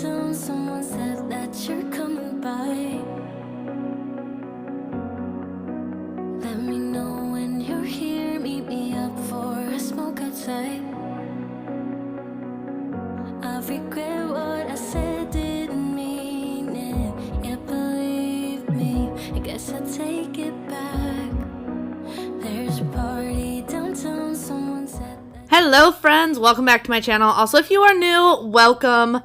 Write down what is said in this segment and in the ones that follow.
downtown, someone said that you're coming by. Let me know when you're here, meet me up for a smoke outside. I regret what I said, didn't mean it. Yeah, believe me, I guess I'll take it back. There's a party downtown, someone said that. Hello friends, welcome back to my channel. Also, if you are new, welcome.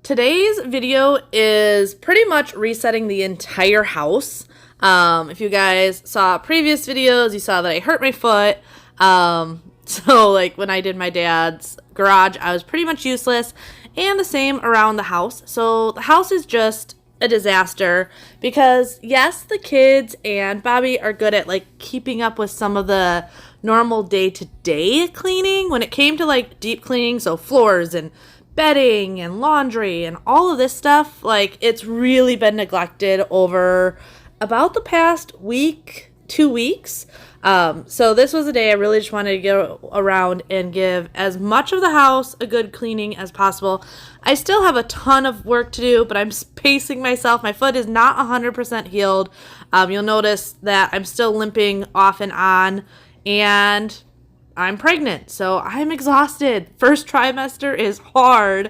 Today's video is pretty much resetting the entire house. If you guys saw previous videos, you saw that I hurt my foot. So like when I did my dad's garage, I was pretty much useless, and the same around the house. So the house is just a disaster because yes, the kids and Bobby are good at like keeping up with some of the normal day-to-day cleaning. When it came to like deep cleaning, so floors and bedding and laundry and all of this stuff, like it's really been neglected over about the past week, 2 weeks. So this was a day I really just wanted to go around and give as much of the house a good cleaning as possible. I still have a ton of work to do, but I'm pacing myself. My foot is not 100% healed. You'll notice that I'm still limping off and on, and I'm pregnant, so I'm exhausted. First trimester is hard,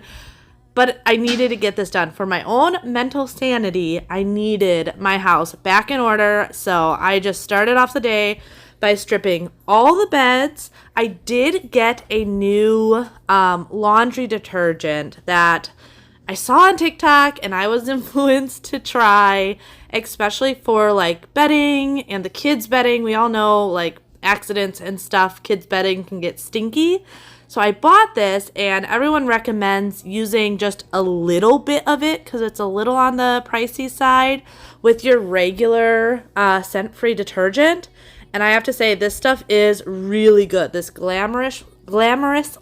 but I needed to get this done. For my own mental sanity, I needed my house back in order, so I just started off the day by stripping all the beds. I did get a new laundry detergent that I saw on TikTok and I was influenced to try, especially for like bedding and the kids' bedding. We all know like accidents and stuff, kids' bedding can get stinky. So I bought this, and everyone recommends using just a little bit of it because it's a little on the pricey side with your regular scent-free detergent. And I have to say, this stuff is really good. This Glamorous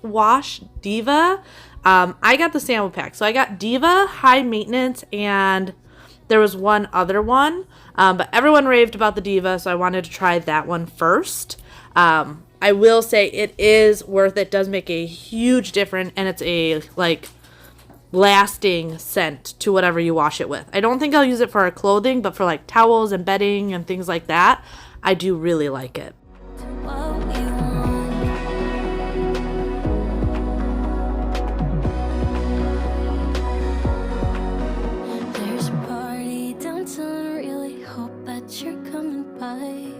Wash Diva. I got the sample pack. So I got Diva, High Maintenance, and there was one other one. But everyone raved about the Diva, so I wanted to try that one first. I will say it is worth it. It does make a huge difference, and it's a like lasting scent to whatever you wash it with. I don't think I'll use it for our clothing, but for like towels and bedding and things like that, I do really like it. There's a party downtown, really hope that you're coming by.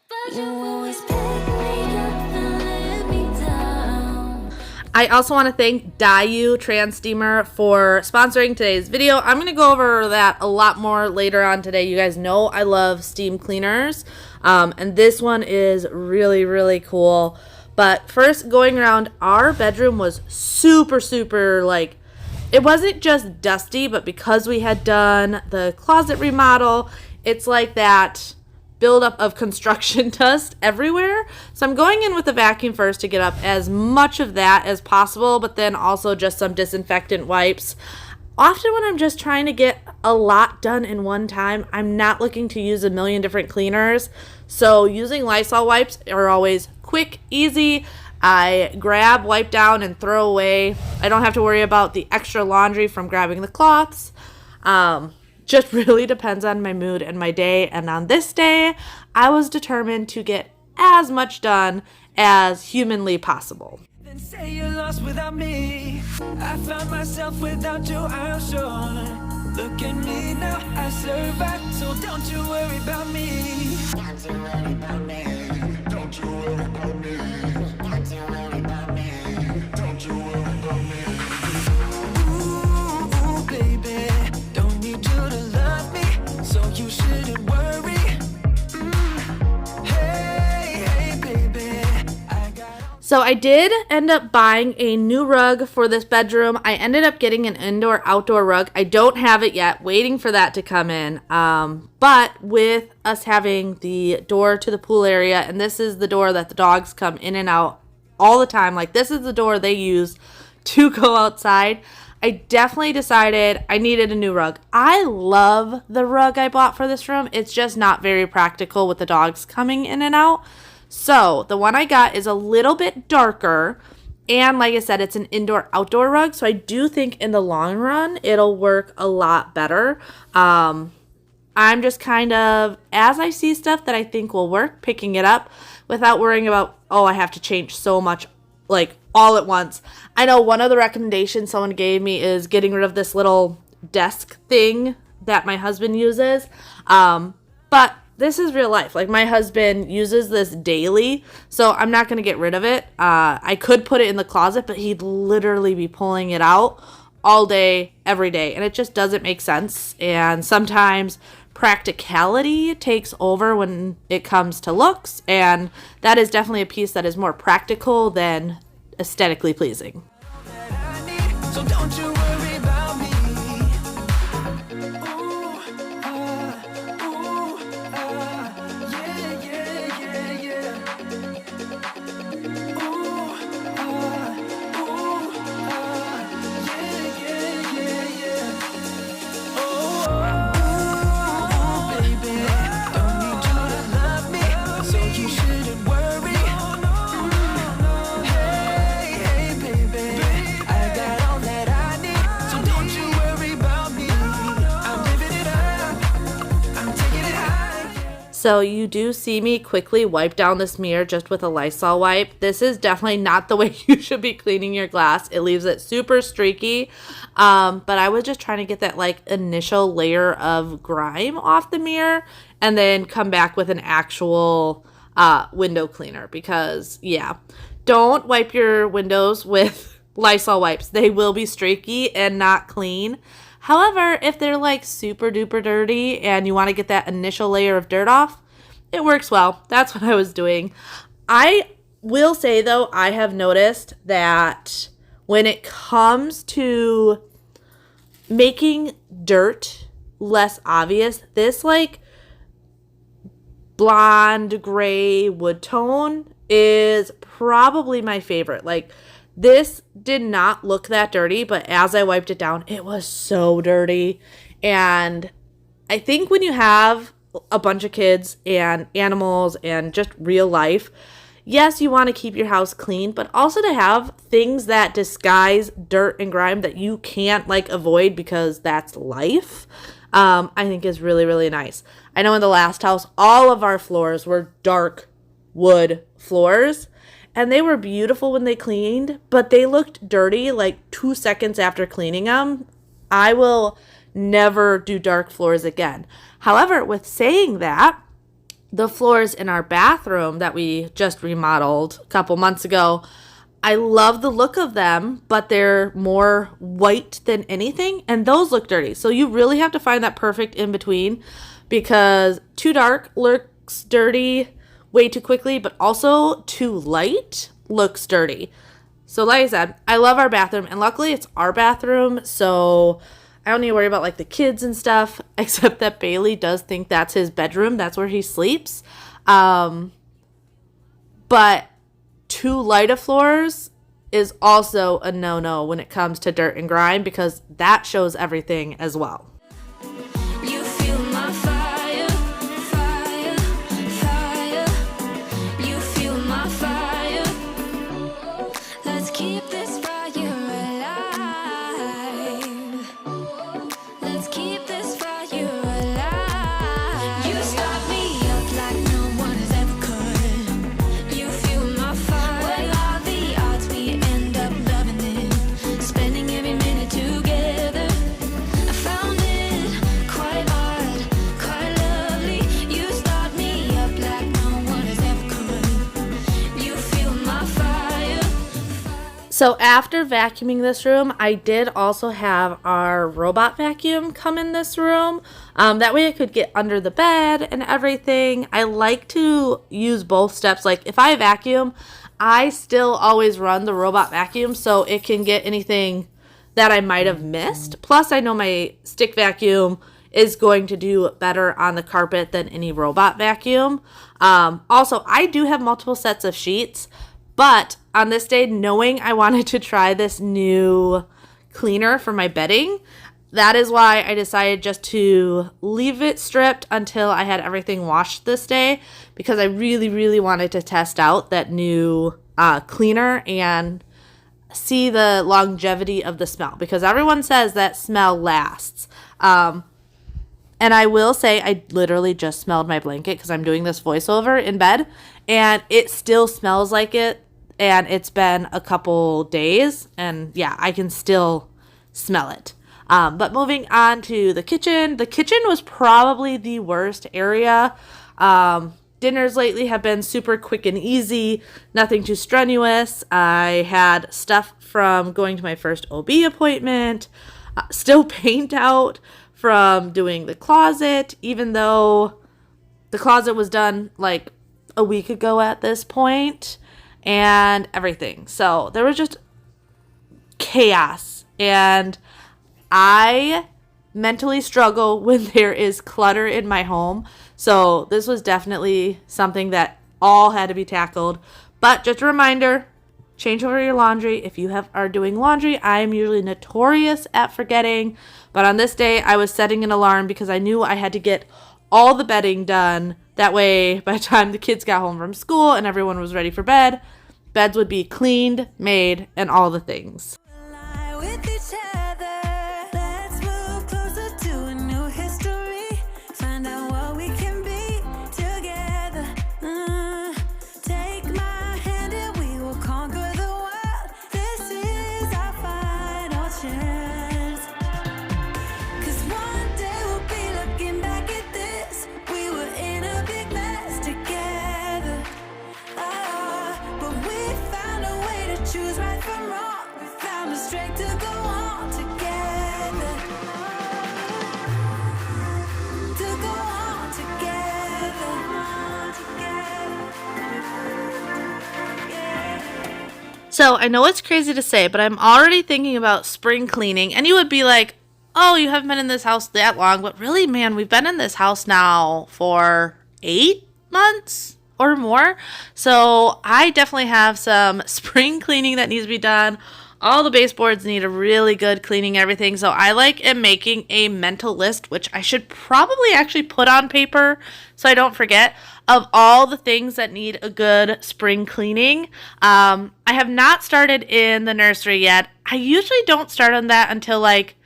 But you always pick me up and let me down. I also want to thank Dayoo Trans Steamer for sponsoring today's video. I'm going to go over that a lot more later on today. You guys know I love steam cleaners, and this one is really, really cool. But first, going around, our bedroom was super, like, it wasn't just dusty, but because we had done the closet remodel, it's like that buildup of construction dust everywhere. So I'm going in with a vacuum first to get up as much of that as possible, but then also just some disinfectant wipes. Often when I'm just trying to get a lot done in one time, I'm not looking to use a million different cleaners. So using Lysol wipes are always quick, easy. I grab, wipe down, and throw away. I don't have to worry about the extra laundry from grabbing the cloths. Just really depends on my mood and my day. And on this day, I was determined to get as much done as humanly possible. Then say you're lost without me. I found myself without you, I'm sure. Look at me now, I survived, so don't you worry about me. Don't you worry about me. Don't you worry about me. Don't you worry about me. Don't you worry about me. Ooh, baby, don't need you to love me, so you shouldn't worry. Hey, baby, I got. So I did end up buying a new rug for this bedroom. I ended up getting an indoor-outdoor rug. I don't have it yet, waiting for that to come in. But with us having the door to the pool area, and this is the door that the dogs come in and out all the time. Like, this is the door they use to go outside. I definitely decided I needed a new rug. I love the rug I bought for this room. It's just not very practical with the dogs coming in and out. So the one I got is a little bit darker, And like I said, it's an indoor-outdoor rug, so I do think in the long run, it'll work a lot better. I'm just kind of, as I see stuff that I think will work, picking it up without worrying about, oh, I have to change so much, like, all at once. I know one of the recommendations someone gave me is getting rid of this little desk thing that my husband uses. But this is real life. Like, my husband uses this daily, so I'm not going to get rid of it. I could put it in the closet, but he'd literally be pulling it out all day, every day, and it just doesn't make sense. And sometimes practicality takes over when it comes to looks, and that is definitely a piece that is more practical than aesthetically pleasing. So don't you worry about me. So you do see me quickly wipe down this mirror just with a Lysol wipe. This is definitely not the way you should be cleaning your glass. It leaves it super streaky. But I was just trying to get that like initial layer of grime off the mirror and then come back with an actual window cleaner, because yeah, don't wipe your windows with Lysol wipes. They will be streaky and not clean. However, if they're like super duper dirty and you want to get that initial layer of dirt off, it works well. That's what I was doing. I will say though, I have noticed that when it comes to making dirt less obvious, this like blonde gray wood tone is probably my favorite. Like, this did not look that dirty, but as I wiped it down, it was so dirty. And I think when you have a bunch of kids and animals and just real life, yes, you want to keep your house clean, but also to have things that disguise dirt and grime that you can't like avoid because that's life, I think is really, really nice. I know in the last house, all of our floors were dark wood floors. And they were beautiful when they cleaned, but they looked dirty like 2 seconds after cleaning them. I will never do dark floors again. However, with saying that, the floors in our bathroom that we just remodeled a couple months ago, I love the look of them, but they're more white than anything, and those look dirty. So you really have to find that perfect in between, because too dark looks dirty way too quickly, but also too light looks dirty. So like I said, I love our bathroom, and luckily it's our bathroom, so I don't need to worry about like the kids and stuff, except that Bailey does think that's his bedroom. That's where he sleeps. But too light of floors is also a no-no when it comes to dirt and grime, because that shows everything as well. You feel my fire, fire, fire. You feel my fire. Let's keep this fire alive. Let's keep this fire alive. You start me up like no one has ever could. You feel my fire. What are the odds we end up loving it? Spending every minute together. I found it quite odd, quite lovely. You start me up like no one has ever could. You feel my fire. So after vacuuming this room, I did also have our robot vacuum come in this room. That way I could get under the bed and everything. I like to use both steps. Like if I vacuum, I still always run the robot vacuum so it can get anything that I might have missed. Plus I know my stick vacuum is going to do better on the carpet than any robot vacuum. Also, I do have multiple sets of sheets, but on this day, knowing I wanted to try this new cleaner for my bedding, that is why I decided just to leave it stripped until I had everything washed this day, because I really, really wanted to test out that new cleaner and see the longevity of the smell, because everyone says that smell lasts. And I will say I literally just smelled my blanket because I'm doing this voiceover in bed, and it still smells like it, and it's been a couple days, and yeah, I can still smell it. But moving on to the kitchen was probably the worst area. Dinners lately have been super quick and easy, nothing too strenuous. I had stuff from going to my first OB appointment, still paint out from doing the closet, even though the closet was done like a week ago at this point, and everything. So there was just chaos, and I mentally struggle when there is clutter in my home. So this was definitely something that all had to be tackled. But just a reminder, change over your laundry. If you are doing laundry, I am usually notorious at forgetting. But on this day, I was setting an alarm because I knew I had to get all the bedding done. That way, by the time the kids got home from school and everyone was ready for bed, beds would be cleaned, made, and all the things. So I know it's crazy to say, but I'm already thinking about spring cleaning. And you would be like, oh, you haven't been in this house that long. But really, man, we've been in this house now for 8 months or more. So I definitely have some spring cleaning that needs to be done. All the baseboards need a really good cleaning, everything. So I am making a mental list, which I should probably actually put on paper so I don't forget, of all the things that need a good spring cleaning. I have not started in the nursery yet. I usually don't start on that until like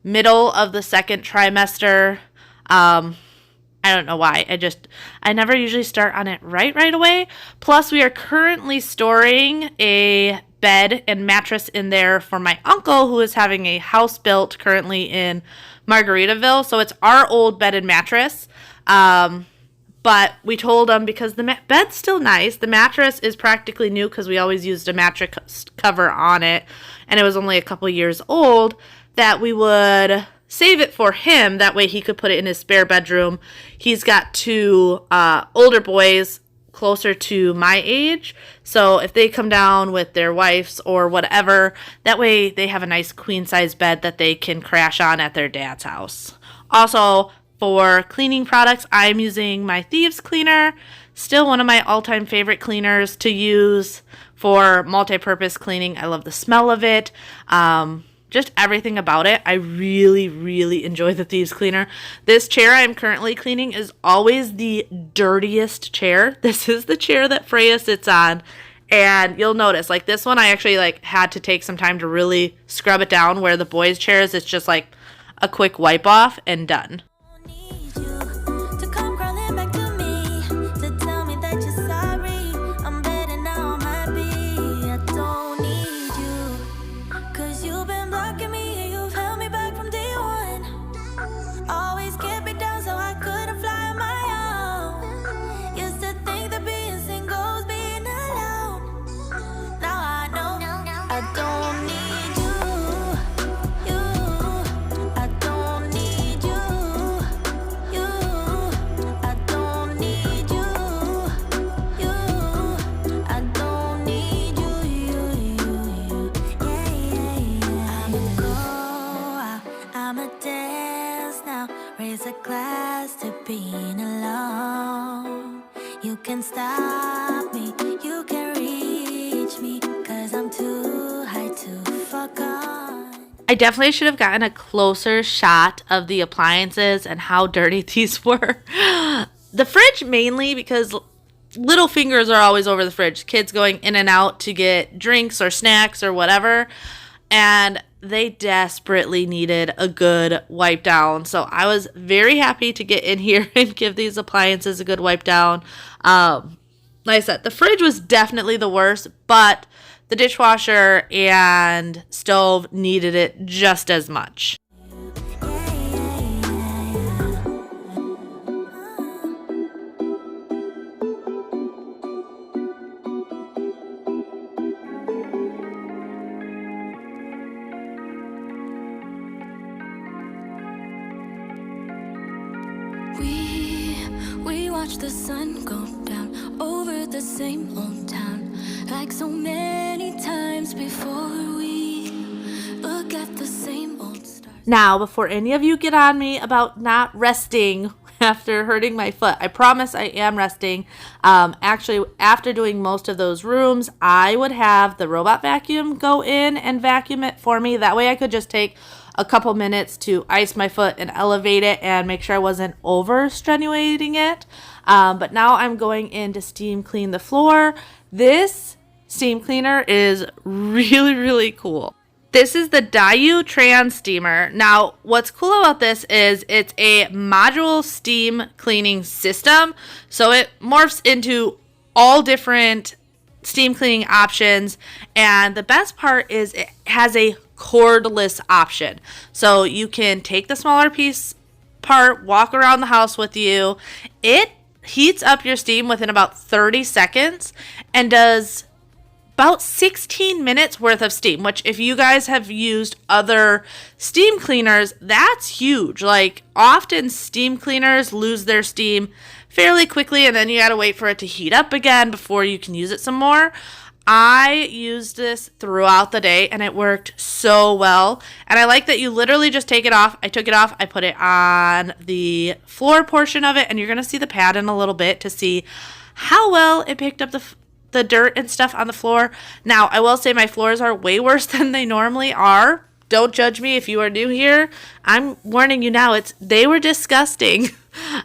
middle of the second trimester. I don't know why. I never usually start on it right away. Plus, we are currently storing a bed and mattress in there for my uncle, who is having a house built currently in Margaritaville. So it's our old bed and mattress. But we told him, because the bed's still nice, the mattress is practically new because we always used a mattress cover on it, and it was only a couple years old, that we would save it for him. That way he could put it in his spare bedroom. He's got 2 older boys closer to my age, so if they come down with their wives or whatever, that way they have a nice queen size bed that they can crash on at their dad's house. Also, for cleaning products, I'm using my Thieves cleaner, still one of my all-time favorite cleaners to use for multi-purpose cleaning. I love the smell of it. Just everything about it. I really enjoy the Thieves cleaner. This chair I'm currently cleaning is always the dirtiest chair. This is the chair that Freya sits on. And you'll notice, like this one, I actually had to take some time to really scrub it down, where the boys' chairs, it's just like a quick wipe off and done. Being alone, you can stop me, you can reach me, 'cause I'm too high to fuck on. I definitely should have gotten a closer shot of the appliances and how dirty these were. The fridge mainly, because little fingers are always over the fridge. Kids going in and out to get drinks or snacks or whatever. And they desperately needed a good wipe down. So I was very happy to get in here and give these appliances a good wipe down. Like I said, the fridge was definitely the worst, but the dishwasher and stove needed it just as much. We watch the sun go down over the same old town, like so many times before. We look at the same old stars. Now, before any of you get on me about not resting after hurting my foot, I promise I am resting. Actually, after doing most of those rooms, I would have the robot vacuum go in and vacuum it for me. That way I could just take a couple minutes to ice my foot and elevate it and make sure I wasn't over strenuating it. But now I'm going in to steam clean the floor. This steam cleaner is really, really cool. This is the Dayoo Trans Steamer. Now, what's cool about this is it's a module steam cleaning system. So it morphs into all different steam cleaning options. And the best part is it has a cordless option. So you can take the smaller piece part, walk around the house with you. It heats up your steam within about 30 seconds and does about 16 minutes worth of steam, which if you guys have used other steam cleaners, that's huge. Like often steam cleaners lose their steam fairly quickly and then you gotta wait for it to heat up again before you can use it some more. I used this throughout the day and it worked so well. And I like that you literally just take it off. I took it off. I put it on the floor portion of it and you're going to see the pad in a little bit to see how well it picked up the dirt and stuff on the floor. Now, I will say my floors are way worse than they normally are. Don't judge me if you are new here. I'm warning you now. They were disgusting.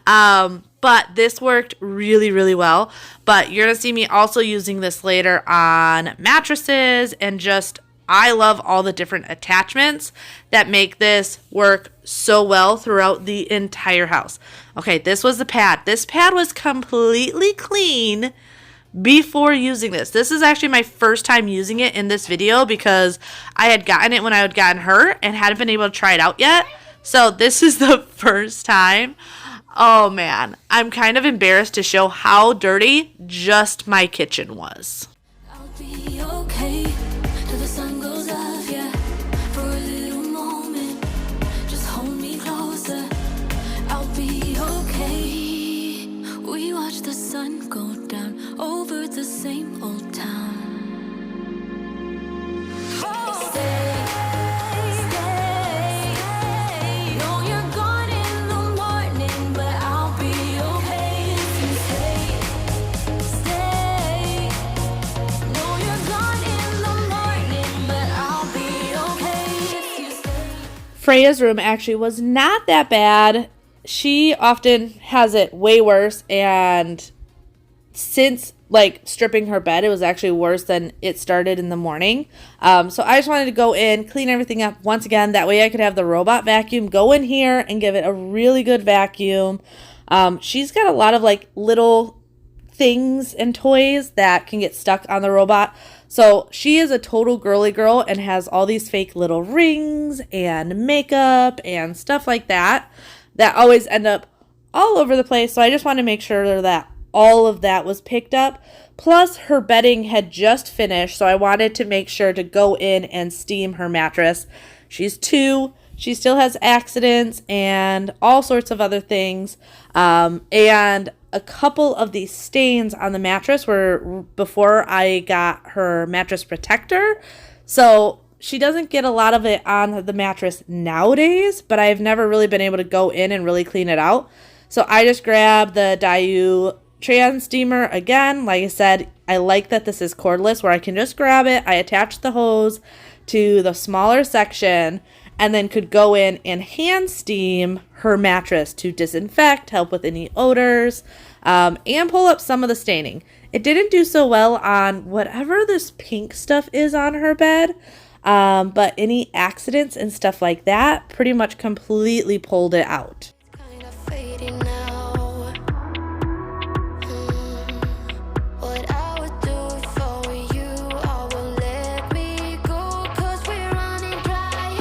But this worked really, really well. But you're going to see me also using this later on mattresses and just, I love all the different attachments that make this work so well throughout the entire house. Okay, this was the pad. This pad was completely clean before using this. This is actually my first time using it in this video because I had gotten it when I had gotten hurt and hadn't been able to try it out yet. So this is the first time. Oh man, I'm kind of embarrassed to show how dirty just my kitchen was. I'll be okay till the sun goes up, yeah. For a little moment, just hold me closer. I'll be okay. We watch the sun go down over the same old town. Stay. Know you're gone in the morning, but I'll be okay if you stay. Know you're gone in the morning, but I'll be okay if you stay. Freya's room actually was not that bad. She often has it way worse, and since like stripping her bed, it was actually worse than it started in the morning. So I just wanted to go in, clean everything up once again. That way I could have the robot vacuum go in here and give it a really good vacuum. She's got a lot of like little things and toys that can get stuck on the robot. So she is a total girly girl and has all these fake little rings and makeup and stuff like that always end up all over the place. So I just want to make sure that all of that was picked up. Plus her bedding had just finished, so I wanted to make sure to go in and steam her mattress. She's 2. She still has accidents and all sorts of other things. And a couple of these stains on the mattress were before I got her mattress protector. So she doesn't get a lot of it on the mattress nowadays, but I've never really been able to go in and really clean it out. So I just grabbed the Dayoo Trans Steamer again. Like I said, I like that this is cordless where I can just grab it. I attach the hose to the smaller section and then could go in and hand steam her mattress to disinfect, help with any odors, and pull up some of the staining. It didn't do so well on whatever this pink stuff is on her bed, but any accidents and stuff like that pretty much completely pulled it out. Kind of fading now. What I would do for you, I won't let me go, 'cause we're running dry.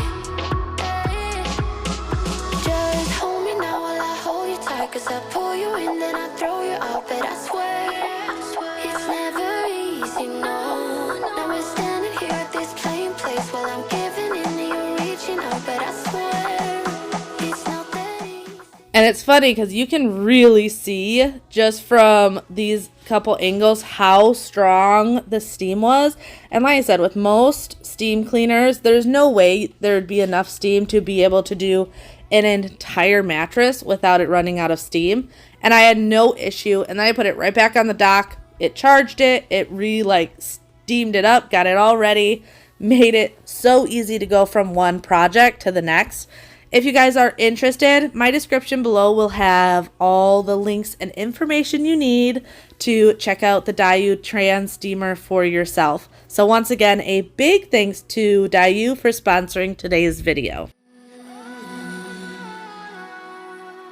Just hold me now while I hold you tight, 'cause I pull you in, then I throw you out, but I swear it's never easy, no. Now we're standing here at this plain place while I'm giving in and you're reaching out, but I swear it's not that easy. And it's funny because you can really see just from these couple angles how strong the steam was. And like I said, with most steam cleaners, there's no way there'd be enough steam to be able to do an entire mattress without it running out of steam. And I had no issue. And then I put it right back on the dock. It charged it. It steamed it up, got it all ready, made it so easy to go from one project to the next. If you guys are interested, my description below will have all the links and information you need to check out the Dayoo Trans Steamer for yourself. So once again, a big thanks to Dayoo for sponsoring today's video.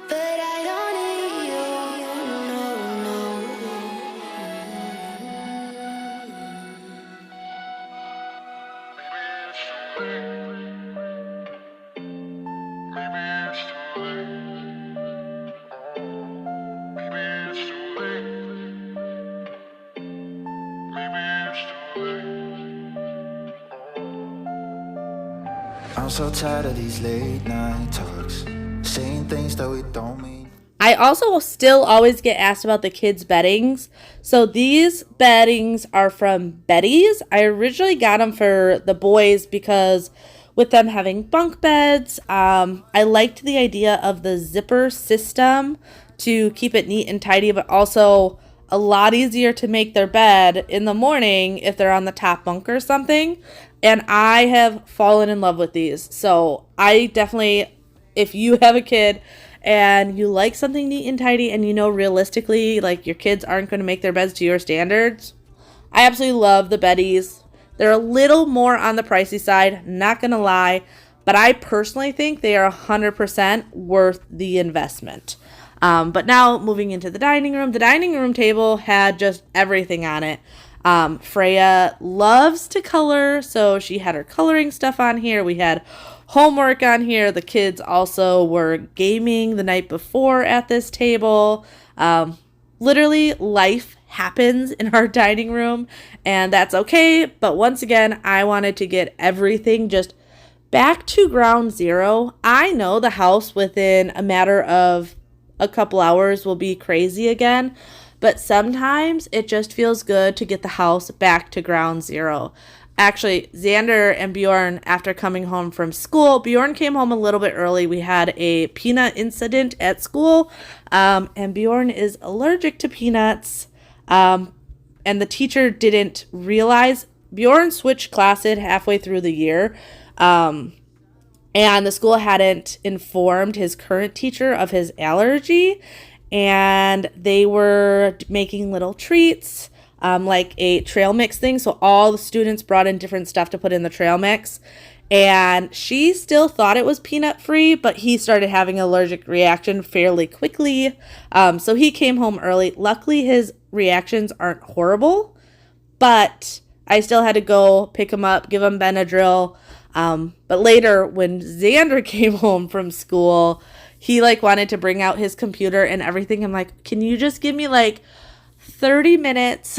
But I don't need you, no, I'm so tired of these late night talks, saying things that we don't mean. I also still always get asked about the kids' beddings. So these beddings are from Betty's. I originally got them for the boys because with them having bunk beds, I liked the idea of the zipper system to keep it neat and tidy, but also a lot easier to make their bed in the morning if they're on the top bunk or something. And I have fallen in love with these. So I definitely, if you have a kid and you like something neat and tidy and you know realistically like your kids aren't going to make their beds to your standards, I absolutely love the Betties. They're a little more on the pricey side, not going to lie, but I personally think they are 100% worth the investment. But now moving into the dining room table had just everything on it. Freya loves to color, so she had her coloring stuff on here. We had homework on here. The kids also were gaming the night before at this table. Literally, life happens in our dining room, and that's okay. But once again, I wanted to get everything just back to ground zero. I know the house within a matter of a couple hours will be crazy again, but sometimes it just feels good to get the house back to ground zero. Actually, Xander and Bjorn, after coming home from school, Bjorn came home a little bit early. We had a peanut incident at school, and Bjorn is allergic to peanuts, and the teacher didn't realize. Bjorn switched classes halfway through the year, and the school hadn't informed his current teacher of his allergy, and they were making little treats, like a trail mix thing. So all the students brought in different stuff to put in the trail mix, and she still thought it was peanut free, but he started having an allergic reaction fairly quickly. So he came home early. Luckily, his reactions aren't horrible, but I still had to go pick him up, give him Benadryl. But later when Xander came home from school, he wanted to bring out his computer and everything. I'm like, can you just give me 30 minutes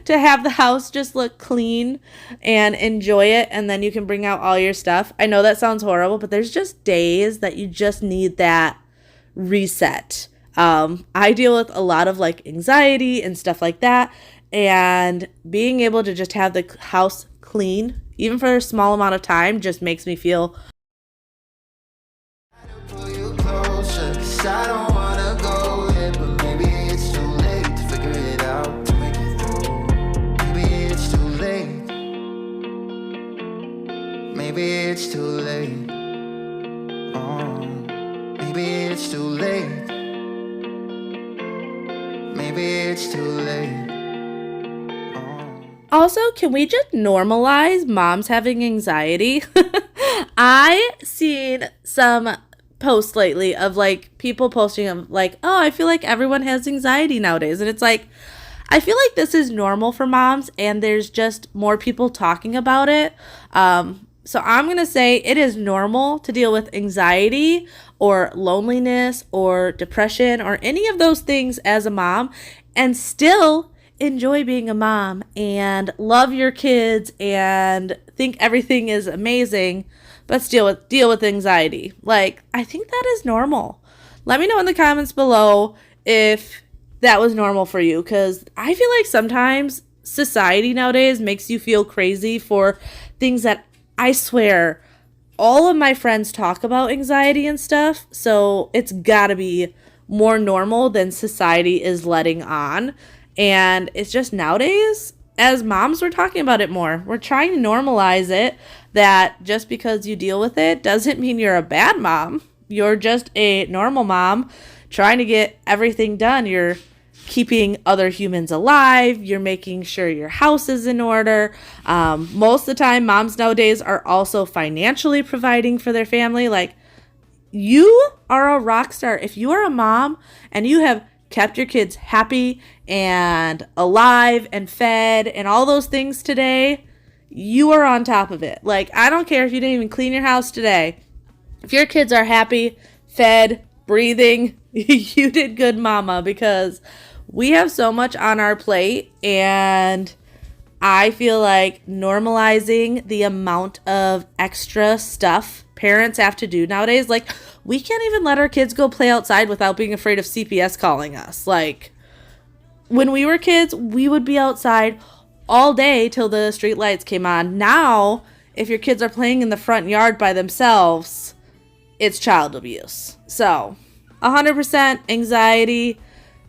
to have the house just look clean and enjoy it, and then you can bring out all your stuff? I know that sounds horrible, but there's just days that you just need that reset. I deal with a lot of anxiety and stuff like that, and being able to just have the house clean, even for a small amount of time, just makes me feel Pull you closer, 'cause I don't wanna go yet, but maybe it's too late to figure it out, to make it through. Maybe it's too late. Maybe it's too late. maybe it's too late. Also, can we just normalize moms having anxiety? I seen some posts lately of like people posting of like, oh, I feel like everyone has anxiety nowadays. And it's like, I feel like this is normal for moms and there's just more people talking about it. So I'm going to say it is normal to deal with anxiety or loneliness or depression or any of those things as a mom and still enjoy being a mom and love your kids and think everything is amazing, but still deal with anxiety. Like, I think that is normal. Let me know in the comments below if that was normal for you, because I feel like sometimes society nowadays makes you feel crazy for things that I swear all of my friends talk about anxiety and stuff, so it's gotta be more normal than society is letting on. And it's just nowadays, as moms, we're talking about it more. We're trying to normalize it, that just because you deal with it doesn't mean you're a bad mom. You're just a normal mom trying to get everything done. You're keeping other humans alive. You're making sure your house is in order. Most of the time, moms nowadays are also financially providing for their family. Like, you are a rock star. If you are a mom and you have kept your kids happy and alive and fed and all those things today, you are on top of it. Like, I don't care if you didn't even clean your house today. If your kids are happy, fed, breathing, you did good, mama, because we have so much on our plate, and I feel like normalizing the amount of extra stuff parents have to do nowadays. Like, we can't even let our kids go play outside without being afraid of CPS calling us. Like, when we were kids, we would be outside all day till the street lights came on. Now, if your kids are playing in the front yard by themselves, it's child abuse. So, 100% anxiety,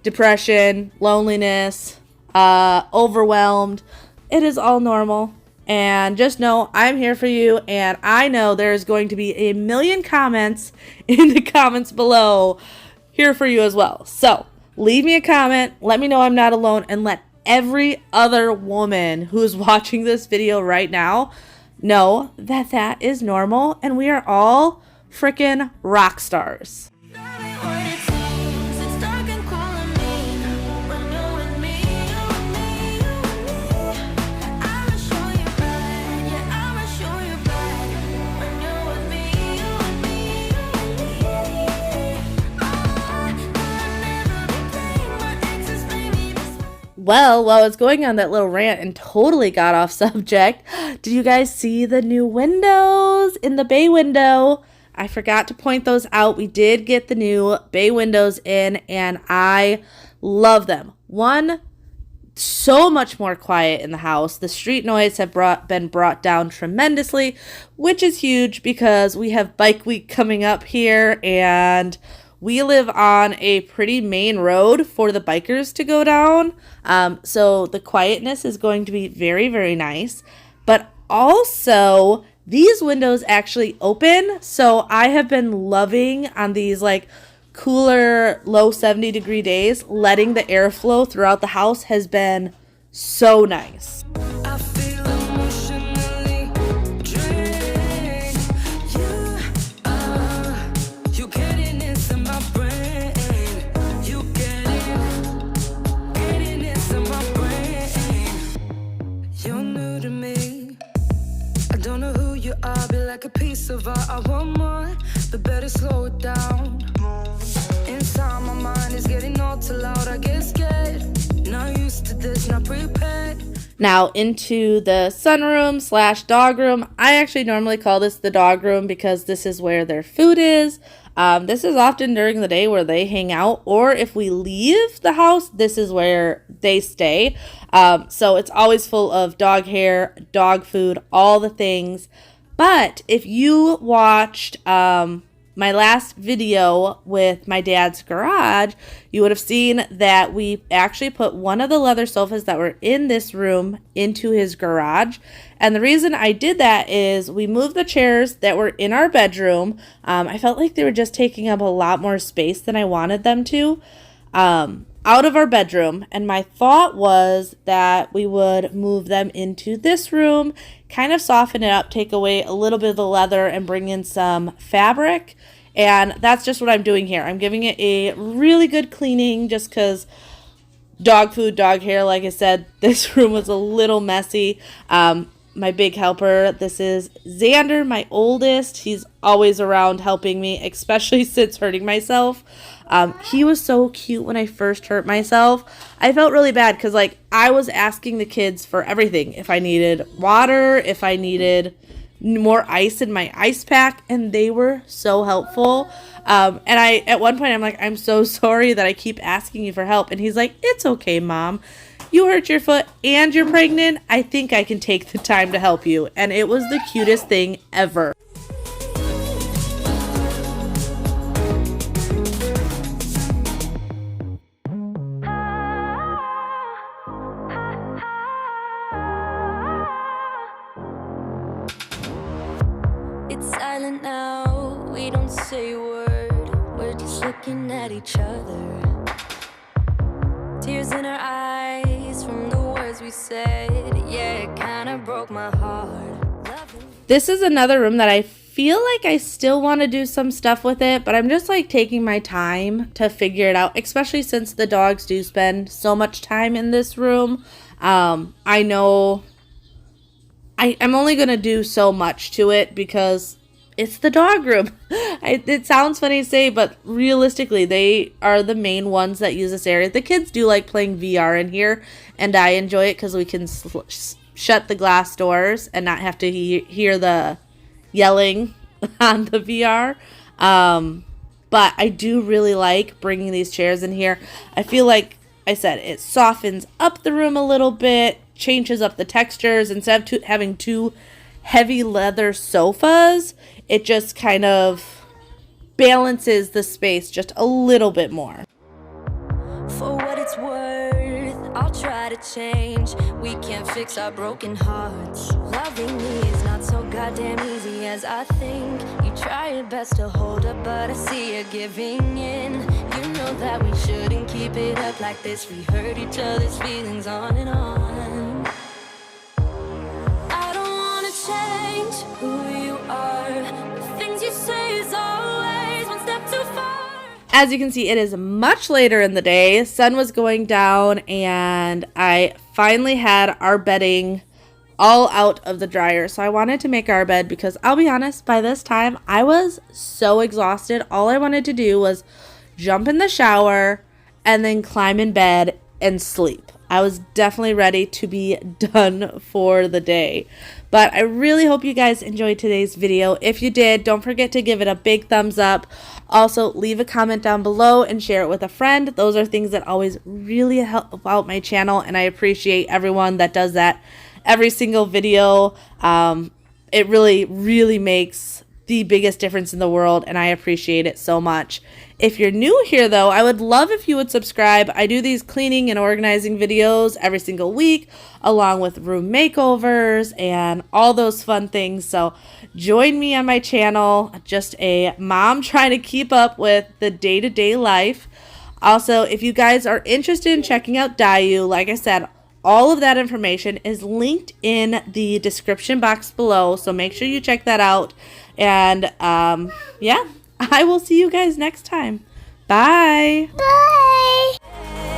depression, loneliness, overwhelmed. It is all normal. And just know I'm here for you, and I know there's going to be a million comments in the comments below here for you as well. So leave me a comment, let me know I'm not alone, and let every other woman who's watching this video right now know that that is normal, and we are all freaking rock stars. Well, while I was going on that little rant and totally got off subject, did you guys see the new windows in the bay window? I forgot to point those out. We did get the new bay windows in, and I love them. One, so much more quiet in the house. The street noise have been brought down tremendously, which is huge because we have bike week coming up here, and we live on a pretty main road for the bikers to go down. So the quietness is going to be very, very nice. But also, these windows actually open. So I have been loving on these like cooler, low 70-degree days, letting the air flow throughout the house has been so nice. I feel emotionally drained. You getting into my brain. You getting into my brain. You're new to me. I don't know who you are, be like a piece of art. I want more, but better slow it down. Inside my mind is getting all too loud. I get scared. Not used to this, not prepared. Now into the sunroom slash dog room. I actually normally call this the dog room because this is where their food is. This is often during the day where they hang out, or if we leave the house, this is where they stay. So it's always full of dog hair, dog food, all the things. But if you watched my last video with my dad's garage, you would have seen that we actually put one of the leather sofas that were in this room into his garage. And the reason I did that is we moved the chairs that were in our bedroom. I felt like they were just taking up a lot more space than I wanted them to. out of our bedroom, and my thought was that we would move them into this room, kind of soften it up, take away a little bit of the leather, and bring in some fabric. And that's just what I'm doing here. I'm giving it a really good cleaning just because dog food, dog hair, like I said, this room was a little messy. My big helper, this is Xander, my oldest. He's always around helping me, especially since hurting myself. He was so cute when I first hurt myself. I felt really bad because, like, I was asking the kids for everything. If I needed water, if I needed more ice in my ice pack, and they were so helpful. And at one point, I'm like, I'm so sorry that I keep asking you for help. And he's like, it's okay, Mom. You hurt your foot and you're pregnant. I think I can take the time to help you. And it was the cutest thing ever. It's silent now, we don't say a word. We're just looking at each other. Tears in our eyes from the words we said. Yeah, it kinda broke my heart. This is another room that I feel like I still want to do some stuff with it, but I'm just like taking my time to figure it out, especially since the dogs do spend so much time in this room. I know I'm only going to do so much to it because it's the dog room. It sounds funny to say, but realistically, they are the main ones that use this area. The kids do like playing VR in here, and I enjoy it because we can shut the glass doors and not have to hear the yelling on the VR. But I do really like bringing these chairs in here. I feel like I said it softens up the room a little bit, changes up the textures. Instead of having two heavy leather sofas, it just kind of balances the space just a little bit more. For what it's worth, I'll try to change. We can't fix our broken hearts. Loving me is not so goddamn easy as I think. You try your best to hold up, but I see you giving in. You know that we shouldn't keep it up like this. We hurt each other's feelings on and on. I don't wanna change who you are. The things you say is always one step too far. As you can see, it is much later in the day. Sun was going down, and I finally had our bedding all out of the dryer. So I wanted to make our bed because I'll be honest, by this time, I was so exhausted. All I wanted to do was jump in the shower and then climb in bed and sleep. I was definitely ready to be done for the day. But I really hope you guys enjoyed today's video. If you did, don't forget to give it a big thumbs up. Also, leave a comment down below and share it with a friend. Those are things that always really help out my channel, and I appreciate everyone that does that every single video. It really makes the biggest difference in the world, and I appreciate it so much. If you're new here, though, I would love if you would subscribe. I do these cleaning and organizing videos every single week, along with room makeovers and all those fun things. So join me on my channel, just a mom trying to keep up with the day-to-day life. Also, if you guys are interested in checking out Dayoo, like I said, all of that information is linked in the description box below, so make sure you check that out. And yeah, I will see you guys next time. Bye. Bye.